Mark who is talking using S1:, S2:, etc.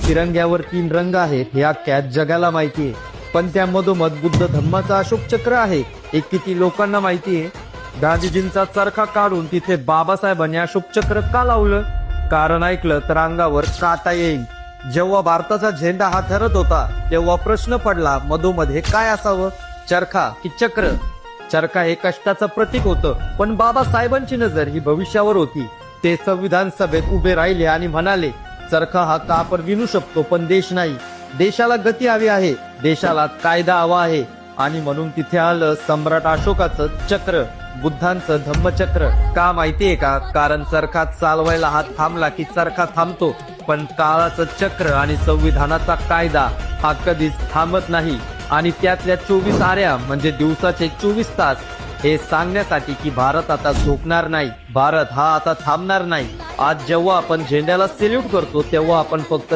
S1: तिरंग्यावर 3 रंग आहेत हे अख्ख्या जगाला माहितीये, पण त्या मधोमध बुद्ध धम्माचा अशोक चक्र आहे हे किती लोकांना माहितीये? गांधीजींचा चरखा काढून तिथे बाबासाहेबांनी अशोक चक्र का लावलं? कारण ऐकलं तर अंगावर काटा येईल. जेव्हा भारताचा झेंडा हा ठरत होता तेव्हा प्रश्न पडला, मधोमध्ये काय असावं, चरखा की चक्र? चरखा हे कष्टाचं प्रतीक होतं, पण बाबासाहेबांची नजर ही भविष्यावर होती. ते संविधान सभेत उभे राहिले आणि म्हणाले, चरखा हा का आपण विणू शकतो पण देश नाही. देशाला गती हवी आहे, देशाला कायदा हवा आहे. आणि म्हणून तिथे आलं सम्राट अशोकाचं चक्र, बुद्धांचं धम्मचक्र. का माहितीये का? कारण चरखा चालवायला हात थांबला की चरखा थांबतो, पण काळाचं चक्र आणि संविधानाचा कायदा हा कधीच थांबत नाही. आणि त्यातल्या 24 आऱ्या म्हणजे दिवसाचे 24 तास हे सांगण्यासाठी की भारत आता झोपणार नाही, भारत हा आता थांबणार नाही. आज जेव्हा आपण झेंड्याला सेल्यूट करतो तेव्हा आपण फक्त